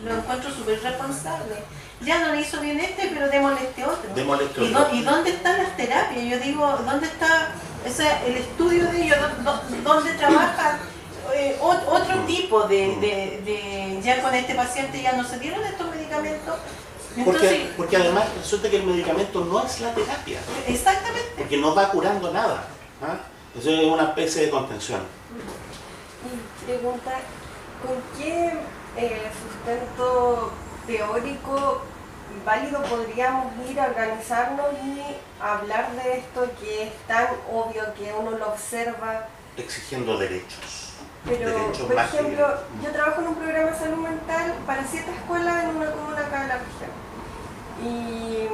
lo encuentro súper responsable. Ya no le hizo bien este, pero démosle este otro. ¿Y dónde están las terapias? Yo digo, ¿dónde está el estudio de ellos? ¿Dónde trabajan otro tipo de ya con este paciente ya no se dieron estos medicamentos? Entonces, porque además resulta que el medicamento no es la terapia. Exactamente. Porque no va curando nada. Eso es una especie de contención. Y pregunta, ¿con qué sustento teórico válido podríamos ir a organizarnos y hablar de esto que es tan obvio que uno lo observa? Exigiendo derechos. Pero, derechos por ejemplo, yo trabajo en un programa de salud mental para 7 escuelas en una comuna acá en la región. Y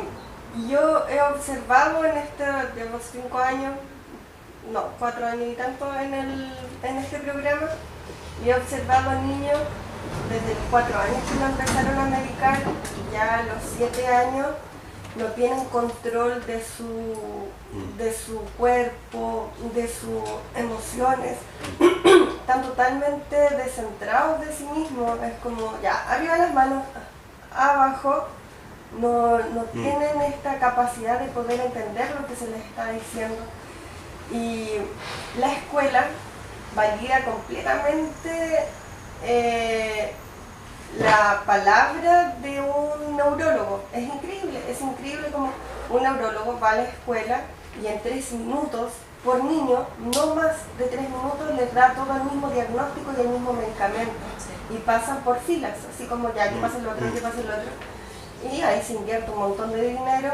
yo he observado llevo 5 años, no, 4 años y tanto en este programa, y he observado niños desde los 4 años que lo empezaron a medicar, y ya a los 7 años no tienen control de su cuerpo, de sus emociones, están totalmente descentrados de sí mismos, es como ya, arriba las manos, abajo, no tienen esta capacidad de poder entender lo que se les está diciendo. Y la escuela valida completamente la palabra de un neurólogo. Es increíble como un neurólogo va a la escuela y en 3 minutos por niño, no más de 3 minutos, les da todo el mismo diagnóstico y el mismo medicamento. Y pasan por filas, así como ya, que pasa el otro, que pasa el otro. Y ahí se invierte un montón de dinero.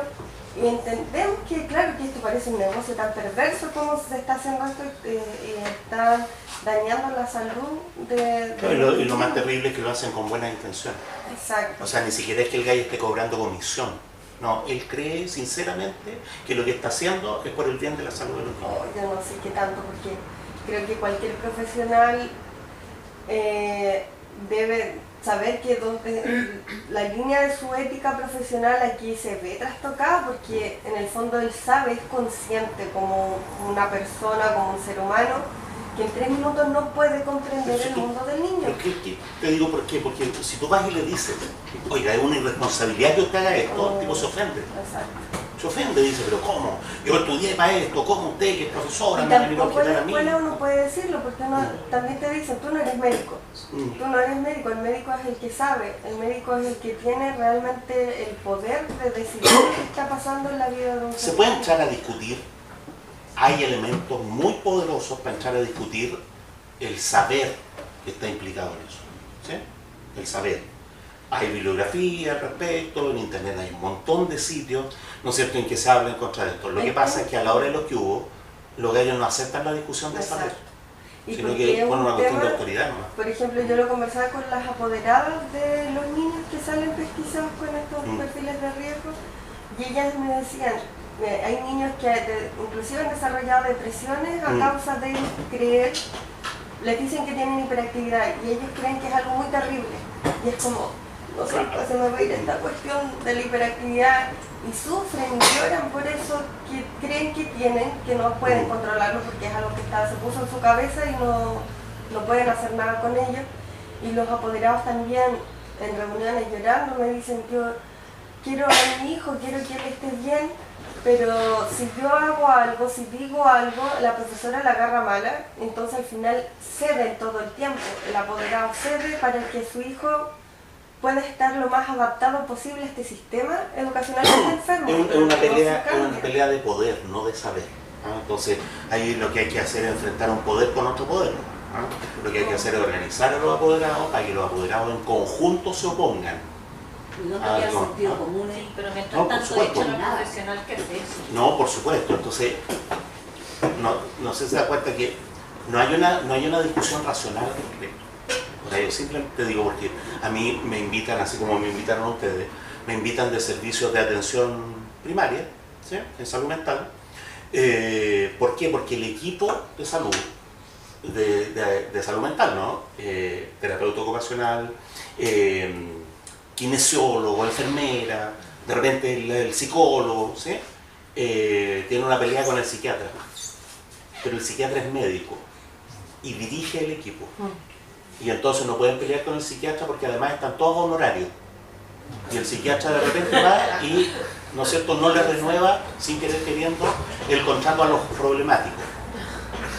Y entendemos que, claro, que esto parece un negocio tan perverso como se está haciendo esto y está dañando la salud y lo más terrible es que lo hacen con buena intención. Exacto. O sea, ni siquiera es que el gallo esté cobrando comisión. No, él cree sinceramente que lo que está haciendo es por el bien de la salud de los niños. Yo no sé qué tanto, porque creo que cualquier profesional debe saber que la línea de su ética profesional aquí se ve trastocada, porque en el fondo él sabe, es consciente como una persona, como un ser humano, que en 3 minutos no puede comprender el mundo del niño. Te digo por qué, porque si tú vas y le dices, oiga, es una irresponsabilidad que usted haga esto, el tipo se ofende. Exacto. Se ofende, dice, pero ¿cómo? Yo estudié para esto, ¿cómo usted, que es profesora, y me ha venido a tampoco en quitar la a mí? escuela uno puede decirlo, porque también te dicen, tú no eres médico. Tú no eres médico, el médico es el que sabe, el médico es el que tiene realmente el poder de decidir qué está pasando en la vida de un ser Se puede humano. entrar a discutir, hay elementos muy poderosos para entrar a discutir el saber que está implicado en eso, ¿sí? El saber. Hay bibliografía al respecto, en internet hay un montón de sitios, ¿no es cierto?, en que se habla en contra de esto. Lo que pasa es que a la hora de los que hubo, los gallos no aceptan la discusión de saber, sino que ponen una cuestión de autoridad nomás. Por ejemplo, yo lo conversaba con las apoderadas de los niños que salen pesquisados con estos perfiles de riesgo, y ellas me decían, hay niños que inclusive han desarrollado depresiones a causa de creer, les dicen que tienen hiperactividad y ellos creen que es algo muy terrible, y es como, no sé, se me va a ir esta cuestión de la hiperactividad, y sufren y lloran por eso que creen que tienen, que no pueden controlarlo porque es algo que se puso en su cabeza y no pueden hacer nada con ello. Y los apoderados también en reuniones llorando me dicen, yo quiero a mi hijo, quiero que él esté bien, pero si yo hago algo, si digo algo, la profesora la agarra mala, entonces al final cede todo el tiempo, el apoderado cede para que su hijo puede estar lo más adaptado posible a este sistema educacional que está enfermo. Es una pelea de poder, no de saber. Entonces, ahí lo que hay que hacer es enfrentar un poder con otro poder. Lo que hay que hacer es organizar a los apoderados para que los apoderados en conjunto se opongan. No tenía sentido común. Sí, pero mientras tanto hecho la profesional que hace eso. No, por supuesto. Entonces, no sé si se da cuenta que no hay una discusión racional al respecto. O sea, yo simplemente digo porque a mí me invitan, así como me invitaron a ustedes, me invitan de servicios de atención primaria, ¿sí?, en salud mental. ¿Por qué? Porque el equipo de salud, de salud mental, ¿no? Terapeuta ocupacional, kinesiólogo, enfermera, de repente el psicólogo, ¿sí?, tiene una pelea con el psiquiatra, pero el psiquiatra es médico y dirige el equipo. y entonces no pueden pelear con el psiquiatra porque además están todos honorarios. Y el psiquiatra de repente va y, ¿no es cierto?, no le renueva, sin querer queriendo, el contrato a los problemáticos.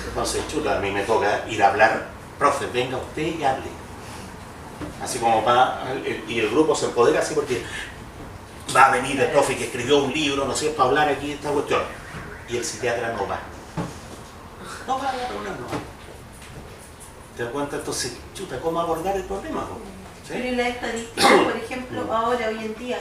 Entonces, chuta, a mí me toca ir a hablar, profe, venga usted y hable. Así como y el grupo se empodera así porque va a venir el profe que escribió un libro, ¿no es cierto?, para hablar aquí de esta cuestión. Y el psiquiatra no va. No va a la reunión, no. ¿Te das cuenta? Entonces, chuta, ¿cómo abordar el problema? ¿Sí? Pero en la estadística, por ejemplo, ahora, hoy en día,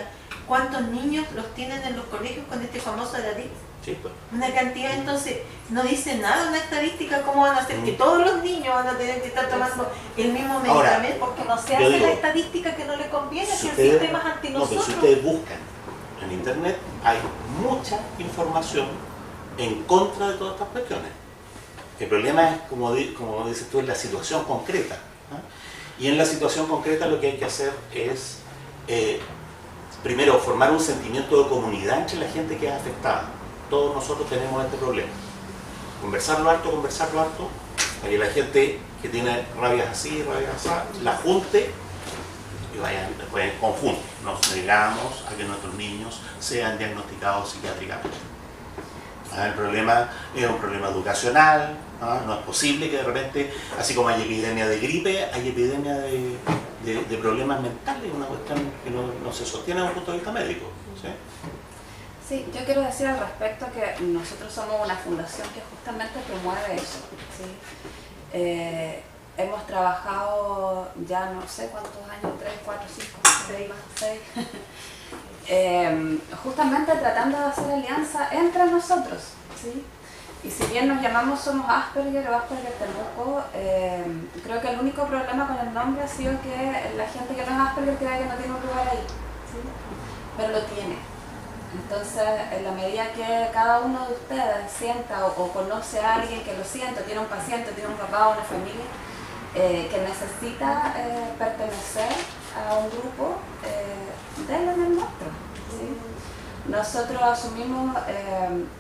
¿cuántos niños los tienen en los colegios con este famoso Adadix? Sí, pues. Una cantidad, entonces, no dice nada en la estadística cómo van a hacer que todos los niños van a tener que estar tomando el mismo medicamento, porque no se hace la estadística que no le conviene, si el sistema es anti nosotros. No, pero si ustedes buscan en internet, hay mucha información en contra de todas estas cuestiones. El problema es, como dices tú, en la situación concreta, ¿no? Y en la situación concreta lo que hay que hacer es, primero, formar un sentimiento de comunidad entre la gente que es afectada. Todos nosotros tenemos este problema. Conversarlo harto, para que la gente que tiene rabias así, la junte y vayan después en conjunto. Nos negamos a que nuestros niños sean diagnosticados psiquiátricamente. El problema es un problema educacional, no es posible que de repente, así como hay epidemia de gripe, hay epidemia de problemas mentales, una cuestión que no se sostiene desde un punto de vista médico. ¿Sí? Sí, yo quiero decir al respecto que nosotros somos una fundación que justamente promueve eso. ¿Sí? Hemos trabajado ya no sé cuántos años, 3, 4, 5, 6, justamente tratando de hacer alianza entre nosotros. ¿Sí? Y si bien nos llamamos Somos Asperger o Asperger Temuco, creo que el único problema con el nombre ha sido que la gente que no es Asperger crea que no tiene un lugar ahí. ¿Sí? Pero lo tiene. Entonces, en la medida que cada uno de ustedes sienta o conoce a alguien que lo siente, tiene un paciente, tiene un papá o una familia que necesita pertenecer a un grupo, denle en el nuestro. ¿Sí? Nosotros asumimos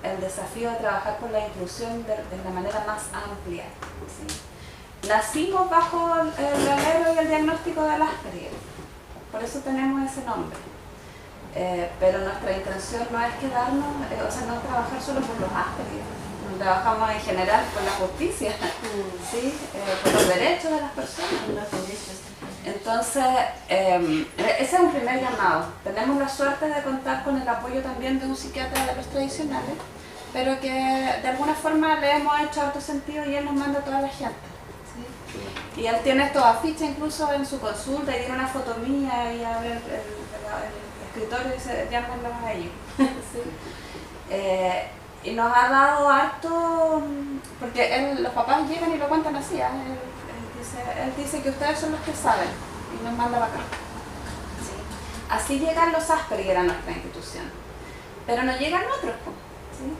el desafío de trabajar por la inclusión de la manera más amplia. ¿Sí? Nacimos bajo el alero y el diagnóstico del Asperger, por eso tenemos ese nombre. Pero nuestra intención no es quedarnos, no trabajar solo por los Asperger, trabajamos en general por la justicia, ¿sí? Por los derechos de las personas. Entonces, ese es un primer llamado. Tenemos la suerte de contar con el apoyo también de un psiquiatra de los tradicionales, pero que de alguna forma le hemos hecho harto sentido y él nos manda a toda la gente. ¿Sí? Y él tiene estos afiches incluso en su consulta y tiene una foto mía y abre el escritorio y se llámenlos a ellos. ¿Sí? Y nos ha dado harto, porque los papás llegan y lo cuentan así, él dice que ustedes son los que saben y nos manda para acá. ¿Sí? Así llegan los Asperger a nuestra institución, pero no llegan otros. ¿Sí?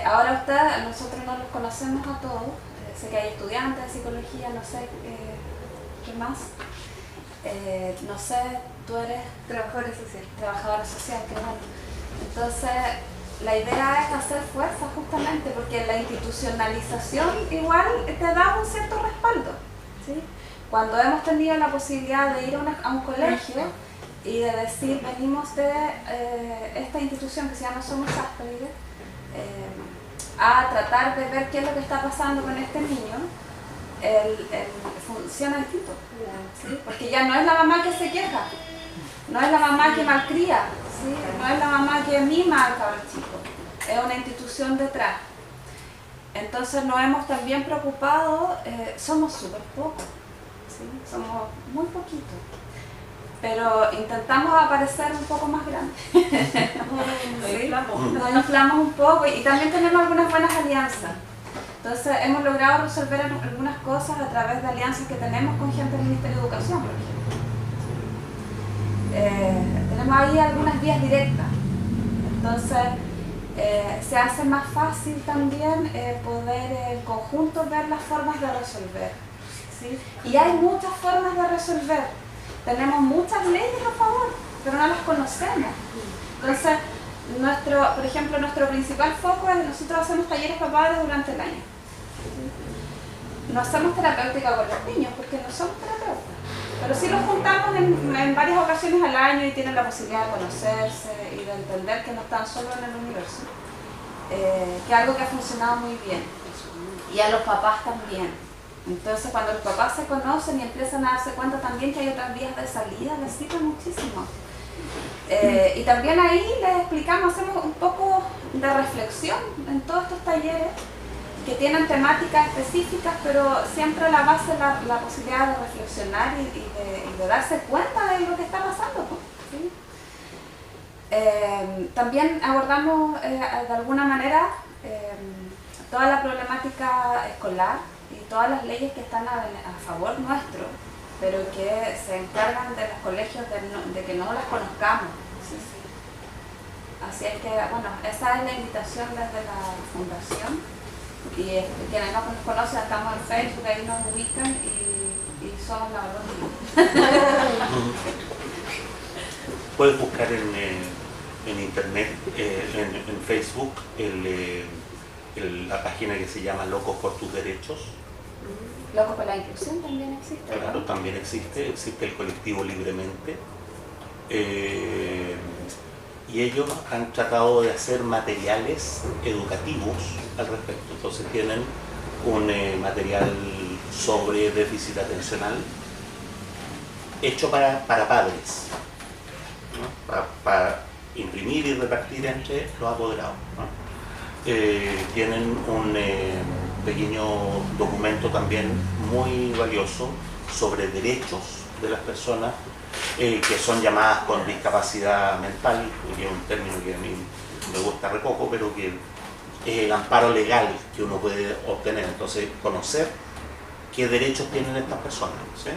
Ahora nosotros no los conocemos a todos, sé que hay estudiantes de psicología, no sé qué más, no sé, tú eres trabajadora social, qué bueno. Entonces, la idea es hacer fuerza justamente porque la institucionalización igual te da un cierto respaldo. ¿Sí? Cuando hemos tenido la posibilidad de ir a un colegio y de decir venimos de esta institución que se llama Somos Asperger a tratar de ver qué es lo que está pasando con este niño, funciona distinto. ¿Sí? Porque ya no es la mamá que se queja, no es la mamá que malcría, ¿sí? No es la mamá que mima al cabrón chico, es una institución detrás. Entonces nos hemos también preocupado, somos súper pocos, ¿sí? Somos muy poquitos, pero intentamos aparecer un poco más grandes. ¿Sí? Nos inflamos un poco y también tenemos algunas buenas alianzas. Entonces hemos logrado resolver algunas cosas a través de alianzas que tenemos con gente del Ministerio de Educación, por ejemplo. Tenemos ahí algunas vías directas, entonces se hace más fácil también poder en conjunto ver las formas de resolver. ¿Sí? Y hay muchas formas de resolver, tenemos muchas leyes a favor, pero no las conocemos. Entonces, por ejemplo, nuestro principal foco es que nosotros hacemos talleres para padres durante el año. ¿Sí? no hacemos terapéutica con los niños porque no somos terapeutas, pero sí los juntamos en varias ocasiones al año y tienen la posibilidad de conocerse y de entender que no están solo en el universo, que es algo que ha funcionado muy bien, y a los papás también. Entonces cuando los papás se conocen y empiezan a darse cuenta también que hay otras vías de salida, les sirve muchísimo. Y también ahí les explicamos, hacemos un poco de reflexión en todos estos talleres que tienen temáticas específicas, pero siempre a la base la posibilidad de reflexionar y de darse cuenta de lo que está pasando, ¿sí? También abordamos de alguna manera toda la problemática escolar y todas las leyes que están a favor nuestro, pero que se encargan de los colegios de que no las conozcamos. Sí. Así es que, bueno, esa es la invitación desde la fundación, y quienes no nos conocen, estamos en Facebook, ahí nos ubican y somos la verdad. Puedes buscar en internet, en Facebook, la página que se llama Locos por tus Derechos. Locos por la Inclusión también existe. Claro, también existe el colectivo Libremente. Y ellos han tratado de hacer materiales educativos al respecto. Entonces tienen un material sobre déficit atencional hecho para padres, ¿no? Para imprimir y repartir entre los apoderados, ¿no? Tienen un pequeño documento también muy valioso sobre derechos de las personas que son llamadas con discapacidad mental, que es un término que a mí me gusta re poco, pero que es el amparo legal que uno puede obtener. Entonces, conocer qué derechos tienen estas personas, ¿sí?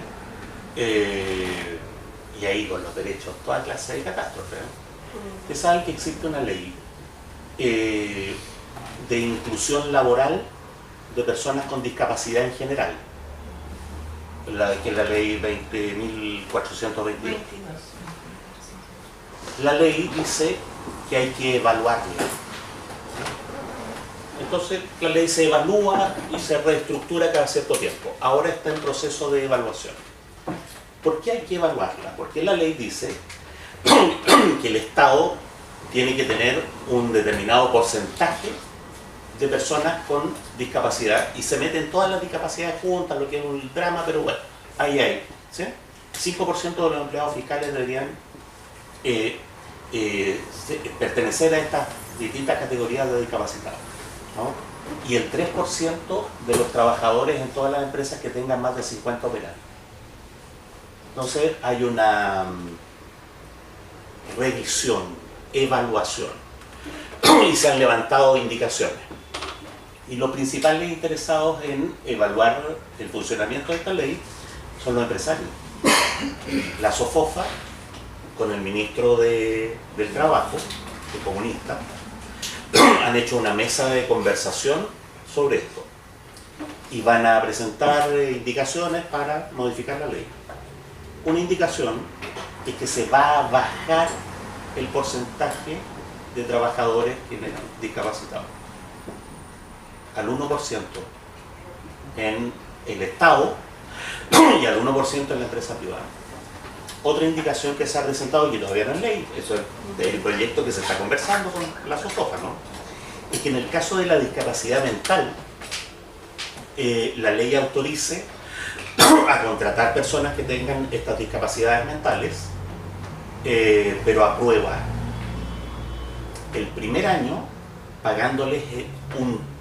Y ahí con los derechos, toda clase de catástrofes. Ustedes saben que existe una ley de inclusión laboral de personas con discapacidad en general, que es la ley 20.422. La ley dice que hay que evaluarla. Entonces la ley se evalúa y se reestructura cada cierto tiempo. Ahora está en proceso de evaluación. ¿Por qué hay que evaluarla? Porque la ley dice que el Estado tiene que tener un determinado porcentaje de personas con discapacidad, y se meten todas las discapacidades juntas, lo que es un drama, pero bueno, ahí hay, ¿sí? 5% de los empleados fiscales deberían pertenecer a estas distintas categorías de discapacitados, ¿no? Y el 3% de los trabajadores en todas las empresas que tengan más de 50 operarios. Entonces hay una revisión, evaluación, y se han levantado indicaciones. Y los principales interesados en evaluar el funcionamiento de esta ley son los empresarios. La SOFOFA, con el ministro del Trabajo, el comunista, han hecho una mesa de conversación sobre esto y van a presentar indicaciones para modificar la ley. Una indicación es que se va a bajar el porcentaje de trabajadores que están discapacitados al 1% en el Estado y al 1% en la empresa privada. Otra indicación que se ha presentado y que todavía no es ley, eso es el proyecto que se está conversando con la SOFOFA, ¿no? Es que en el caso de la discapacidad mental, la ley autorice a contratar personas que tengan estas discapacidades mentales, pero a prueba. El primer año pagándoles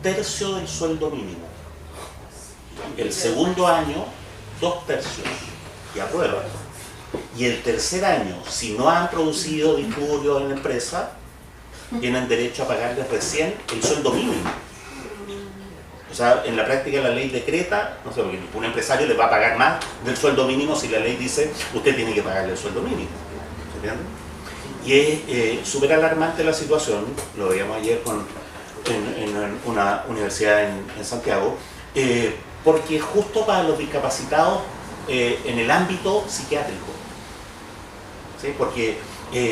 1/3 del sueldo mínimo. El segundo año, 2/3 y a prueba. Y el tercer año, si no han producido disturbios en la empresa, tienen derecho a pagarles recién el sueldo mínimo. O sea, en la práctica la ley decreta, no sé, porque ningún empresario le va a pagar más del sueldo mínimo si la ley dice usted tiene que pagarle el sueldo mínimo. ¿Se entiende? Y es súper alarmante la situación, lo veíamos ayer en una universidad en Santiago, porque justo para los discapacitados en el ámbito psiquiátrico, ¿sí? Porque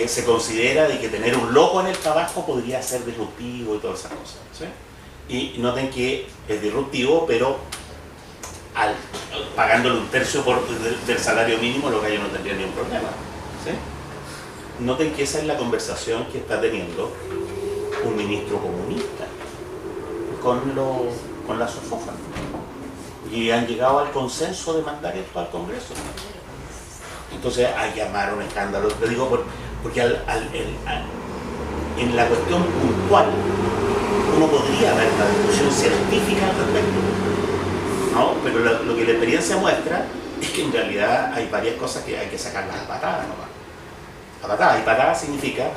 se considera de que tener un loco en el trabajo podría ser disruptivo y todas esas cosas, ¿sí? Y noten que es disruptivo, pero pagándole un tercio del salario mínimo, los gallos no tendrían ningún problema. ¿Sí? Noten que esa es la conversación que está teniendo un ministro comunista con la SOFOFA. Y han llegado al consenso de mandar esto al Congreso. Entonces hay que llamar un escándalo. Te digo porque en la cuestión puntual uno podría haber una discusión científica al respecto, ¿no? Pero lo que la experiencia muestra es que en realidad hay varias cosas que hay que sacarlas a patadas nomás. A patadas. Y patadas significa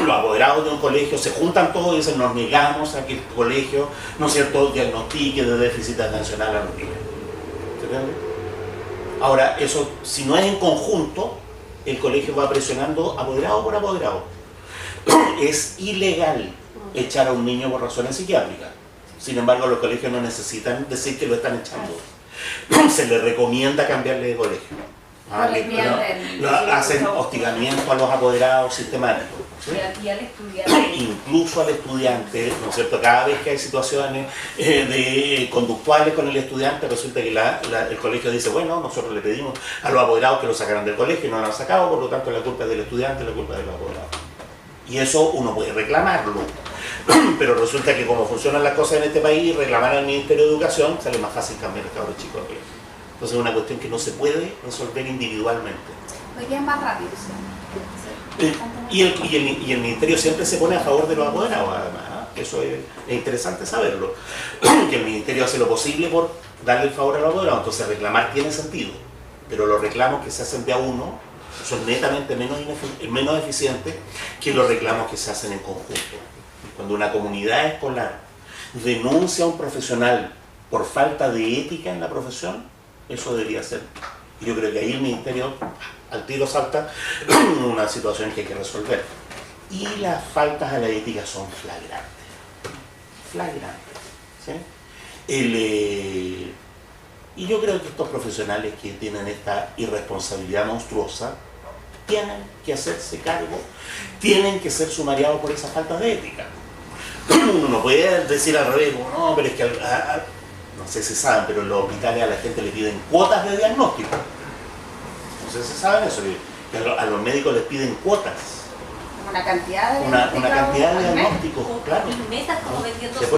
los apoderados de un colegio se juntan todos y dicen nos negamos a que el colegio, ¿no es cierto?, diagnostique de déficit atencional a los niños. ¿Se entiende? Ahora, eso, si no es en conjunto, el colegio va presionando apoderado por apoderado. Es ilegal echar a un niño por razones psiquiátricas. Sin embargo, los colegios no necesitan decir que lo están echando. Se les recomienda cambiarle de colegio. Hacen hostigamiento a los apoderados sistemáticos. ¿Sí? Y al estudiante. Incluso al estudiante, ¿no es cierto? Cada vez que hay situaciones conductuales con el estudiante, resulta que el colegio dice, bueno, nosotros le pedimos a los apoderados que lo sacaran del colegio y no lo han sacado, por lo tanto la culpa es del estudiante, la culpa es de los apoderados. Y eso uno puede reclamarlo. Pero resulta que como funcionan las cosas en este país, reclamar al Ministerio de Educación sale más fácil cambiar el cabro chico de colegio. Entonces es una cuestión que no se puede resolver individualmente. Hoy día es más rápido, ¿sí? Y el Ministerio siempre se pone a favor de los apoderados, además. Eso es interesante saberlo. Que el Ministerio hace lo posible por darle el favor a los apoderados. Entonces reclamar tiene sentido. Pero los reclamos que se hacen de a uno son netamente menos eficientes que los reclamos que se hacen en conjunto. Cuando una comunidad escolar denuncia a un profesional por falta de ética en la profesión, eso debería ser. Y yo creo que ahí el Ministerio al tiro salta una situación que hay que resolver. Y las faltas a la ética son flagrantes. Flagrantes. ¿Sí? Y yo creo que estos profesionales que tienen esta irresponsabilidad monstruosa tienen que hacerse cargo, tienen que ser sumariados por esa falta de ética. Uno no puede decir al revés, no, pero es que no sé si saben, pero en los hospitales a la gente le piden cuotas de diagnóstico. No sé si saben eso, que a los médicos les piden cuotas. Una cantidad de una cantidad de diagnósticos, claro. Y metas como vendiendo